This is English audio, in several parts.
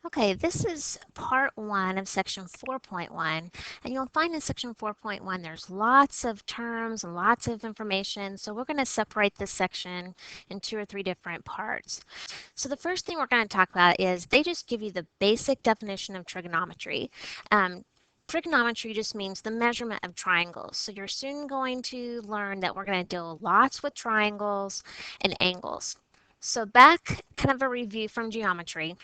Okay, this is part 1 of section 4.1, and you'll find in section 4.1 there's lots of terms and lots of information, so we're going to separate this section in 2 or 3 different parts. So the first thing we're going to talk about is they just give you the basic definition of trigonometry. Trigonometry just means the measurement of triangles. So you're soon going to learn that we're going to deal lots with triangles and angles. So back, kind of a review from geometry.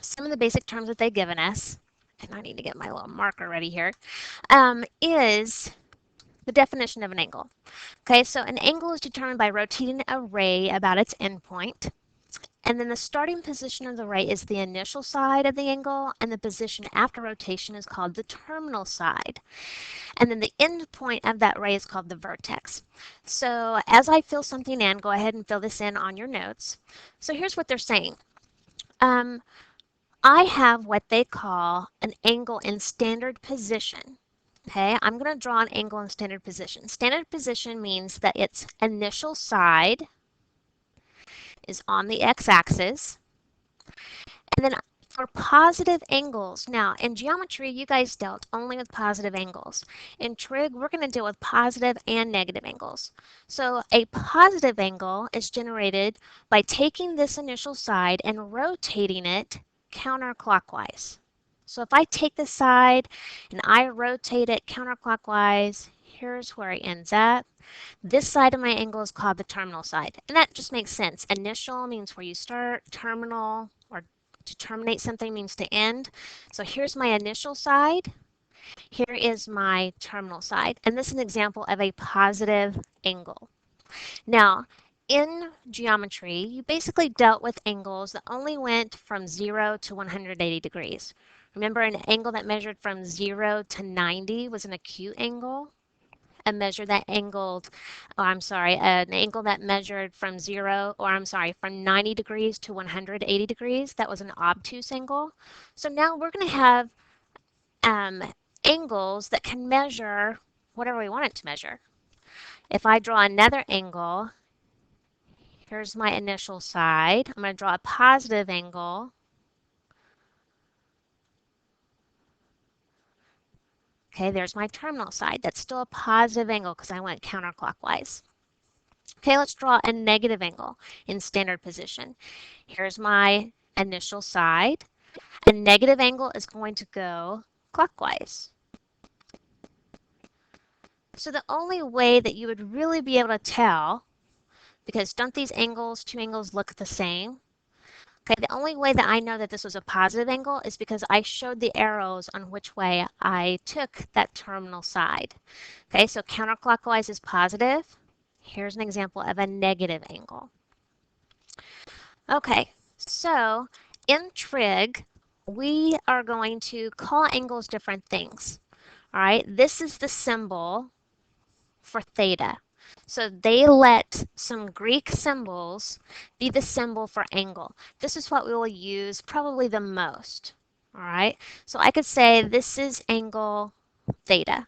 Some of the basic terms that they've given us, and I need to get my little marker ready here, is the definition of an angle. Okay, so an angle is determined by rotating a ray about its endpoint. And then the starting position of the ray is the initial side of the angle, and the position after rotation is called the terminal side. And then the end point of that ray is called the vertex. So as I fill something in, go ahead and fill this in on your notes. So here's what they're saying. I have what they call an angle in standard position. Okay, I'm going to draw an angle in standard position. Standard position means that its initial side is on the x-axis. And then for positive angles, now in geometry, you guys dealt only with positive angles. In trig, we're going to deal with positive and negative angles. So a positive angle is generated by taking this initial side and rotating it counterclockwise. So if I take this side and I rotate it counterclockwise, here's where it ends up. This side of my angle is called the terminal side. And that just makes sense. Initial means where you start, terminal or to terminate something means to end. So here's my initial side. Here is my terminal side. And this is an example of a positive angle. Now, in geometry, you basically dealt with angles that only went from 0 to 180 degrees. Remember, an angle that measured from 0 to 90 was an acute angle. An angle that measured from from 90 degrees to 180 degrees, that was an obtuse angle. So now we're going to have angles that can measure whatever we want it to measure. If I draw another angle, here's my initial side. I'm going to draw a positive angle. Okay, there's my terminal side. That's still a positive angle because I went counterclockwise. Okay, let's draw a negative angle in standard position. Here's my initial side. A negative angle is going to go clockwise. So the only way that you would really be able to tell, because don't these angles, two angles, look the same? Okay, the only way that I know that this was a positive angle is because I showed the arrows on which way I took that terminal side. Okay, so counterclockwise is positive. Here's an example of a negative angle. Okay, so in trig, we are going to call angles different things. All right, this is the symbol for theta. So they let some Greek symbols be the symbol for angle. This is what we will use probably the most. All right, so I could say this is angle theta.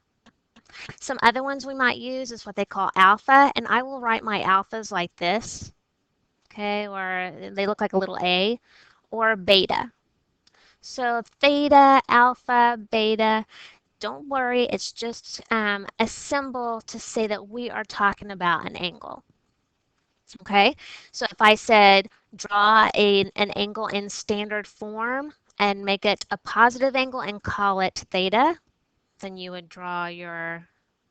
Some other ones we might use is what they call alpha, and I will write my alphas like this, okay, or they look like a little a, or beta. So theta, alpha, beta, don't worry, it's just a symbol to say that we are talking about an angle. Okay, so if I said draw an angle in standard form and make it a positive angle and call it theta, then you would draw your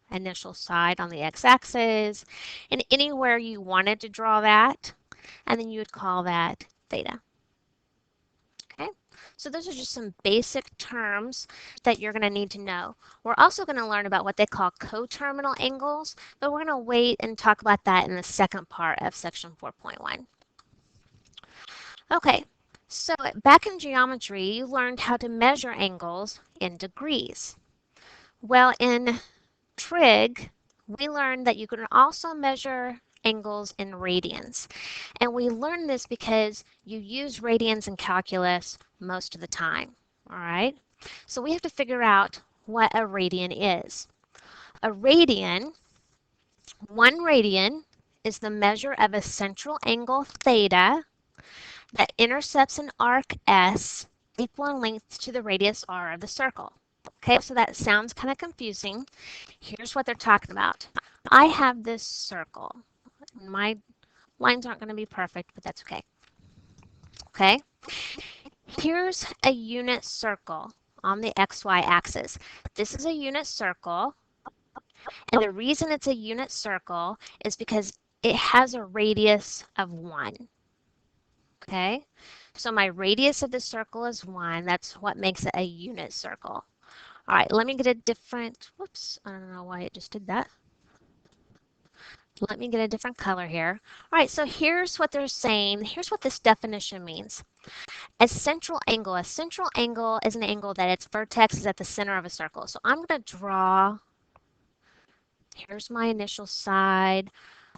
initial side on the x-axis and anywhere you wanted to draw that, and then you would call that theta. Okay, so those are just some basic terms that you're going to need to know. We're also going to learn about what they call coterminal angles, but we're going to wait and talk about that in the second part of section 4.1. Okay, so back in geometry, you learned how to measure angles in degrees. Well, in trig, we learned that you can also measure angles in radians. And we learned this because you use radians in calculus most of the time. All right, so we have to figure out what a radian is. A radian, 1 radian, is the measure of a central angle theta that intercepts an arc S equal in length to the radius R of the circle. Okay, so that sounds kind of confusing. Here's what they're talking about. I have this circle. My lines aren't going to be perfect, but that's okay. Okay, here's a unit circle on the XY axis. This is a unit circle, and the reason it's a unit circle is because it has a radius of 1. Okay, so my radius of the circle is 1. That's what makes it a unit circle. All right, let me get a different, whoops, I don't know why it just did that. Let me get a different color here. All right, so here's what they're saying. Here's what this definition means. A central angle is an angle that its vertex is at the center of a circle. So I'm going to draw, here's my initial side.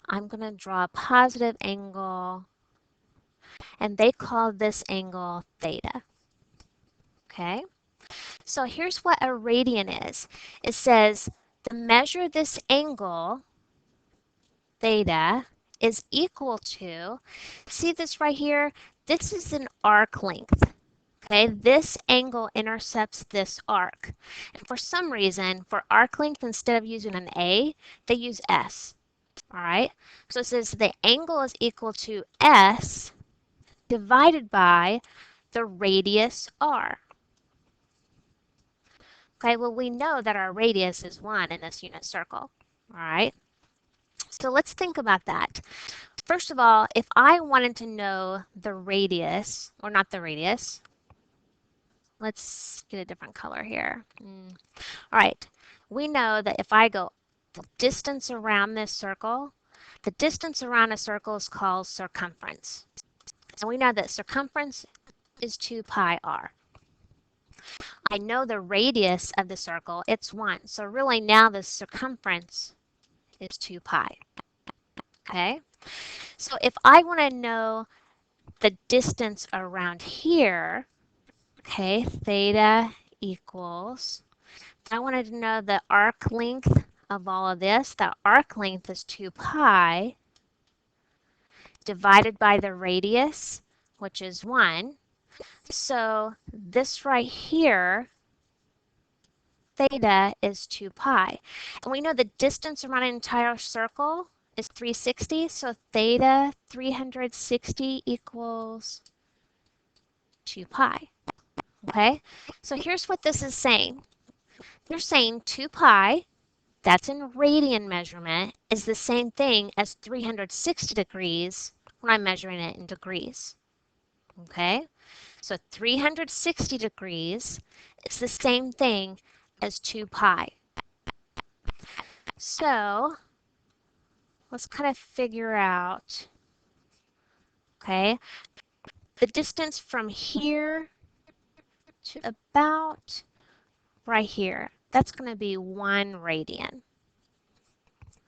I'm going to draw a positive angle, and they call this angle theta. Okay, so here's what a radian is. It says the measure of this angle, theta, is equal to, see this right here? This is an arc length. Okay, this angle intercepts this arc. And for some reason, for arc length, instead of using an A, they use S. All right, so it says the angle is equal to S divided by the radius R. Okay, well, we know that our radius is 1 in this unit circle. All right, so let's think about that. First of all, if I wanted to know the radius, or not the radius, let's get a different color here. All right, we know that if I go the distance around this circle, the distance around a circle is called circumference. And we know that circumference is 2 pi r. I know the radius of the circle, it's 1. So really now the circumference is 2 pi. Okay, so if I want to know the distance around here, okay, theta equals, I wanted to know the arc length of all of this. The arc length is 2 pi divided by the radius, which is 1. So this right here, theta is 2 pi. And we know the distance around an entire circle is 360. So theta 360 equals 2 pi. Okay, so here's what this is saying. They're saying 2 pi, that's in radian measurement, is the same thing as 360 degrees when I'm measuring it in degrees. Okay, so 360 degrees is the same thing as 2 pi. So let's kind of figure out, okay, the distance from here to about right here. That's going to be 1 radian.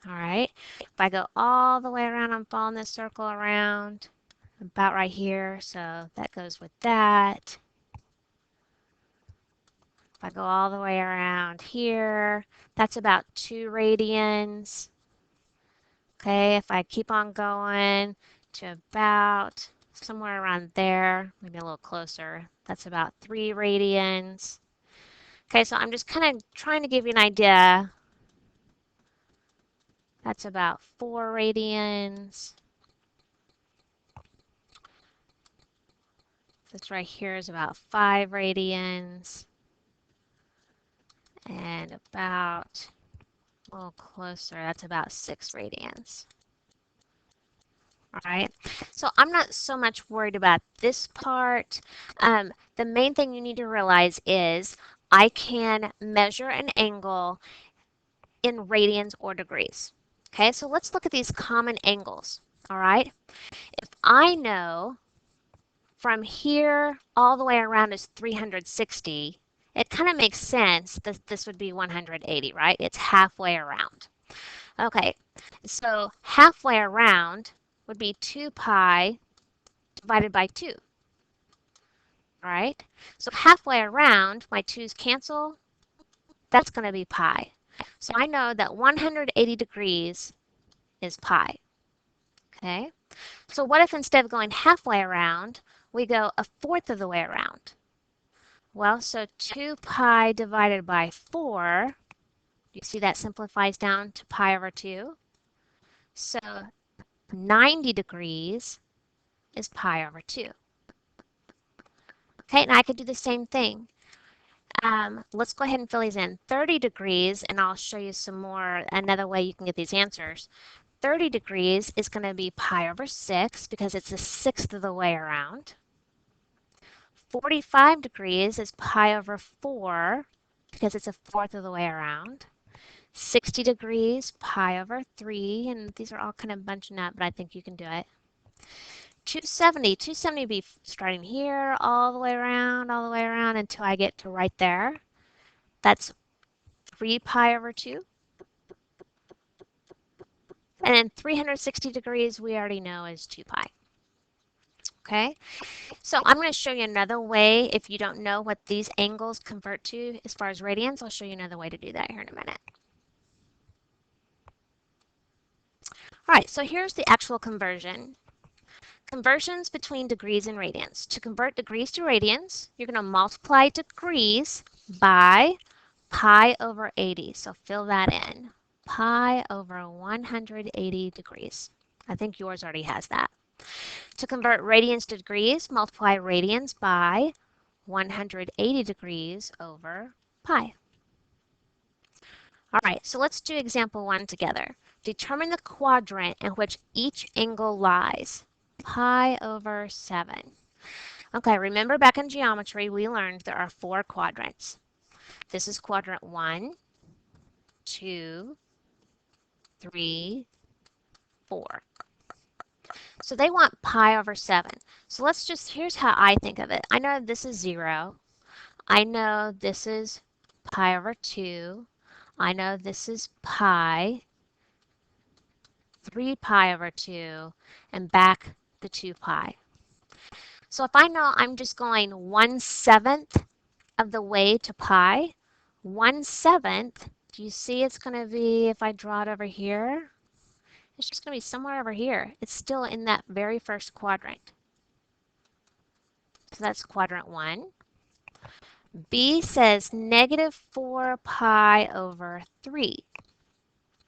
All right, if I go all the way around, I'm following this circle around about right here, so that goes with that. If I go all the way around here, that's about 2 radians. Okay, if I keep on going to about somewhere around there, maybe a little closer, that's about 3 radians. Okay, so I'm just kind of trying to give you an idea. That's about 4 radians. This right here is about 5 radians. And about a little closer, that's about 6 radians. All right, so I'm not so much worried about this part. The main thing you need to realize is I can measure an angle in radians or degrees. Okay, so let's look at these common angles. All right, if I know from here all the way around is 360, it kind of makes sense that this would be 180, right? It's halfway around. Okay, so halfway around would be 2 pi divided by 2. All right, so halfway around, my 2's cancel. That's going to be pi. So I know that 180 degrees is pi. Okay, So what if instead of going halfway around, we go a fourth of the way around? Well, so 2 pi divided by 4, you see that simplifies down to pi over 2. So 90 degrees is pi over 2. Okay, and I could do the same thing. Let's go ahead and fill these in. 30 degrees, and I'll show you some more, another way you can get these answers. 30 degrees is going to be pi over 6 because it's a sixth of the way around. 45 degrees is pi over 4 because it's a fourth of the way around. 60 degrees, pi over 3, and these are all kind of bunching up, but I think you can do it. 270 would be starting here all the way around until I get to right there. That's 3 pi over 2. And then 360 degrees we already know is 2 pi. Okay, so I'm going to show you another way. If you don't know what these angles convert to as far as radians, I'll show you another way to do that here in a minute. All right, so here's the actual conversion. Conversions between degrees and radians. To convert degrees to radians, you're going to multiply degrees by pi over 80. So fill that in. Pi over 180 degrees. I think yours already has that. To convert radians to degrees, multiply radians by 180 degrees over pi. All right, so let's do example 1 together. Determine the quadrant in which each angle lies. Pi over 7. Okay, remember back in geometry we learned there are 4 quadrants. This is quadrant 1, 2, 3, 4. So they want pi over 7. So let's just, here's how I think of it. I know this is 0. I know this is pi over 2. I know this is pi, 3 pi over 2, and back the 2 pi. So if I know I'm just going 1/7 of the way to pi, 1/7, do you see it's going to be, if I draw it over here, it's just going to be somewhere over here. It's still in that very first quadrant. So that's quadrant 1. B says -4 pi over 3.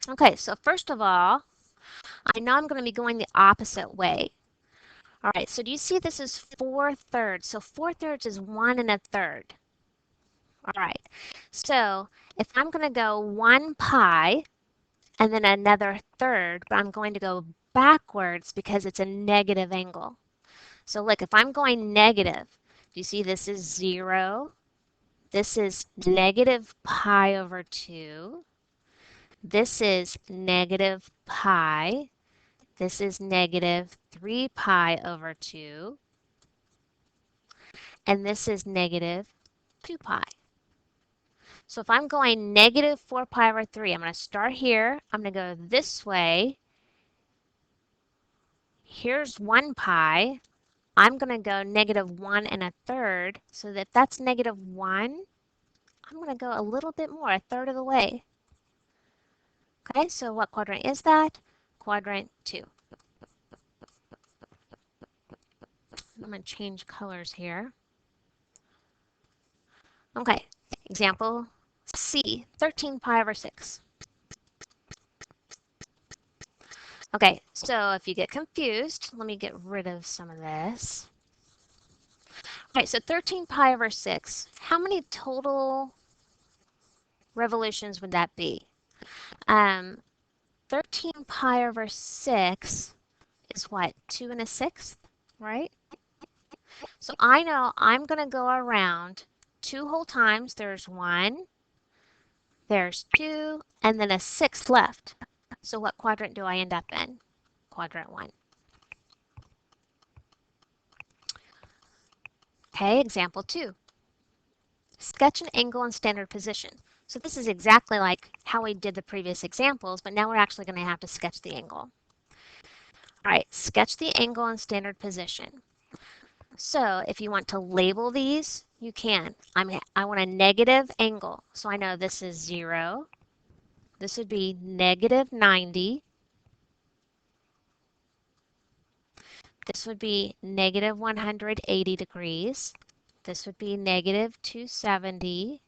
Okay, so first of all, I know I'm going to be going the opposite way. All right, so do you see this is 4/3? So 4/3 is 1 1/3. All right, so if I'm going to go 1 pi and then another third, but I'm going to go backwards because it's a negative angle. So look, if I'm going negative, do you see this is 0? This is negative pi over 2. This is negative pi. This is negative 3 pi over 2. And this is negative 2 pi. So if I'm going negative 4 pi over 3, I'm going to start here. I'm going to go this way. Here's 1 pi. I'm going to go negative 1 1/3. So that if that's negative 1, I'm going to go a little bit more, a third of the way. Okay, so what quadrant is that? Quadrant 2. I'm going to change colors here. Okay, example C, 13 pi over 6. Okay, so if you get confused, let me get rid of some of this. Okay, so 13 pi over 6, how many total revolutions would that be? 13 pi over 6 is what, 2 1/6, right? So I know I'm going to go around 2 whole times. There's 1, there's 2, and then a 6 left. So what quadrant do I end up in? Quadrant 1. Okay, example 2. Sketch an angle in standard position. So this is exactly like how we did the previous examples, but now we're actually going to have to sketch the angle. All right, sketch the angle in standard position. So if you want to label these, you can. I want a negative angle. So I know this is 0. This would be negative 90. This would be negative 180 degrees. This would be negative 270.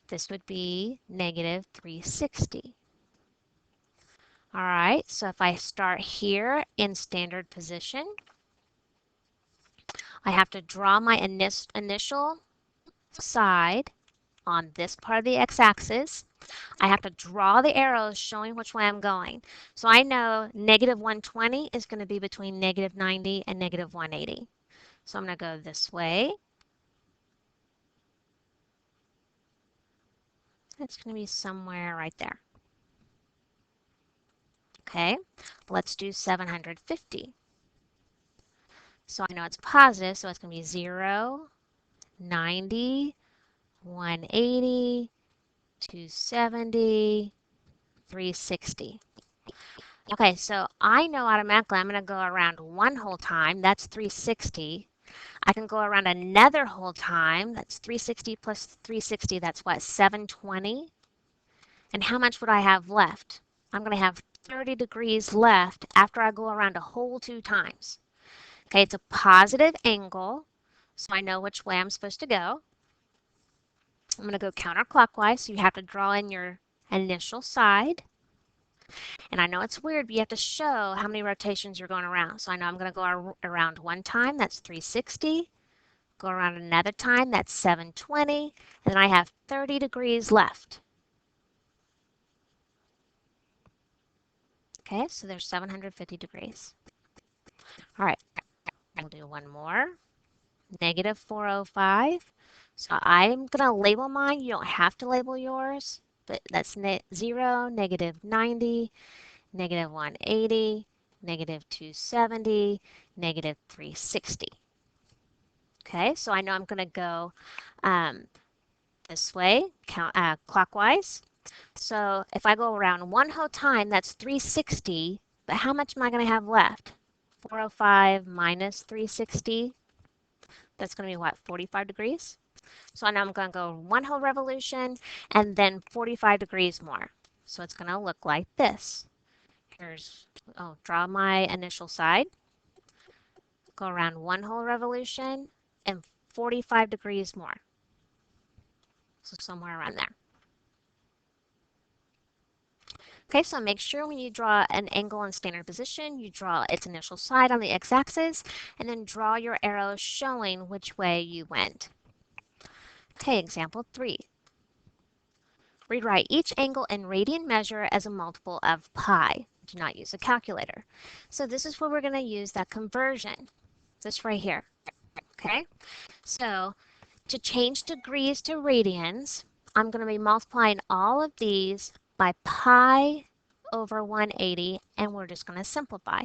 This would be negative 360. All right, so if I start here in standard position, I have to draw my initial side on this part of the x-axis. I have to draw the arrows showing which way I'm going. So I know negative 120 is going to be between negative 90 and negative 180. So I'm going to go this way. It's going to be somewhere right there. Okay, let's do 750. So I know it's positive, so it's going to be 0, 90, 180, 270, 360. Okay, so I know automatically I'm going to go around one whole time. That's 360. I can go around another whole time. That's 360 plus 360. That's what, 720? And how much would I have left? I'm going to have 30 degrees left after I go around a whole 2 times. Okay, it's a positive angle, so I know which way I'm supposed to go. I'm going to go counterclockwise, so you have to draw in your initial side. And I know it's weird, but you have to show how many rotations you're going around. So I know I'm going to go around one time, that's 360. Go around another time, that's 720. And then I have 30 degrees left. Okay, so there's 750 degrees. All right, we'll do one more. Negative 405. So I'm going to label mine. You don't have to label yours, but that's 0, negative 90, negative 180, negative 270, negative 360. Okay, so I know I'm going to go this way, clockwise. So if I go around one whole time, that's 360, but how much am I going to have left? 405 minus 360, that's going to be what, 45 degrees? So I know I'm going to go one whole revolution and then 45 degrees more. So it's going to look like this. Draw my initial side, go around one whole revolution and 45 degrees more. So somewhere around there. Okay, so make sure when you draw an angle in standard position, you draw its initial side on the x-axis, and then draw your arrow showing which way you went. Okay, example 3. Rewrite each angle in radian measure as a multiple of pi. Do not use a calculator. So this is where we're going to use that conversion, this right here. Okay, so to change degrees to radians, I'm going to be multiplying all of these by pi over 180, and we're just going to simplify.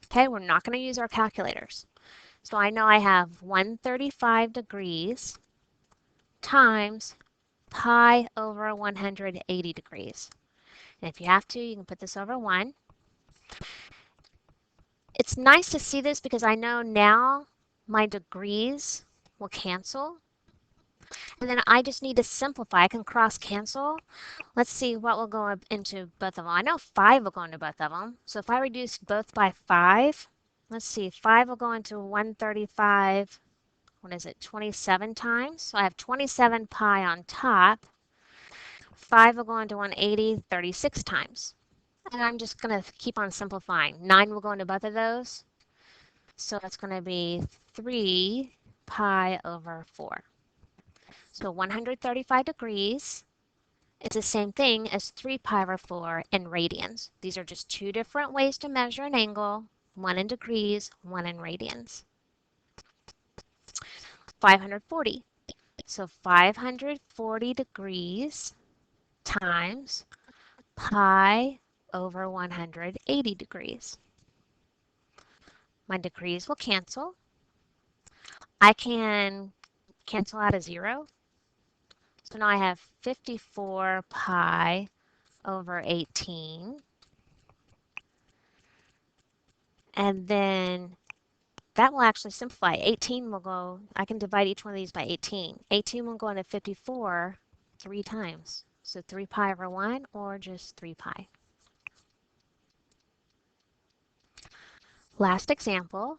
Okay, we're not going to use our calculators. So I know I have 135 degrees times pi over 180 degrees. And if you have to, you can put this over 1. It's nice to see this because I know now my degrees will cancel. And then I just need to simplify. I can cross cancel. Let's see what will go into both of them. I know 5 will go into both of them. So if I reduce both by 5, let's see, 5 will go into 135, 27 times. So I have 27 pi on top. 5 will go into 180, 36 times. And I'm just going to keep on simplifying. 9 will go into both of those. So it's going to be 3 pi over 4. So 135 degrees is the same thing as 3 pi over 4 in radians. These are just two different ways to measure an angle, one in degrees, one in radians. 540. So 540 degrees times pi over 180 degrees. My degrees will cancel. I can cancel out a 0. So now I have 54 pi over 18. And then that will actually simplify. 18 will go, I can divide each one of these by 18. 18 will go into 54 3 times. So 3 pi over 1 or just 3 pi. Last example,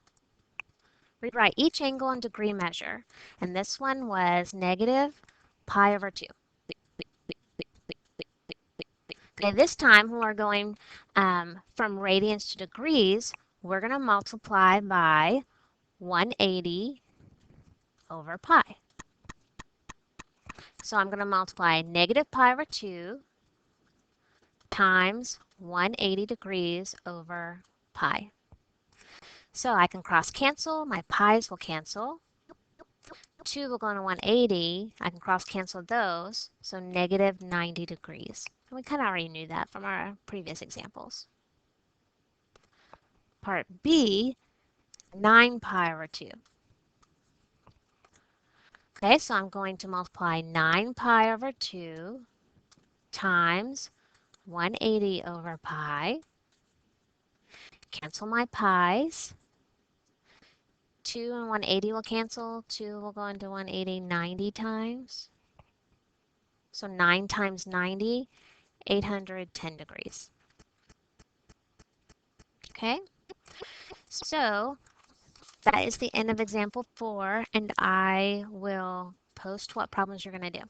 rewrite each angle in degree measure. And this one was negative pi over 2. Okay, this time when we're going from radians to degrees, we're going to multiply by 180 over pi. So I'm going to multiply negative pi over 2 times 180 degrees over pi. So I can cross cancel, my pi's will cancel. 2 will go into 180, I can cross cancel those, so negative 90 degrees. And we kind of already knew that from our previous examples. Part B, 9 pi over 2. Okay, so I'm going to multiply 9 pi over 2 times 180 over pi. Cancel my pi's. 2 and 180 will cancel. 2 will go into 180 90 times. So 9 times 90, 810 degrees. Okay, so that is the end of example 4, and I will post what problems you're going to do.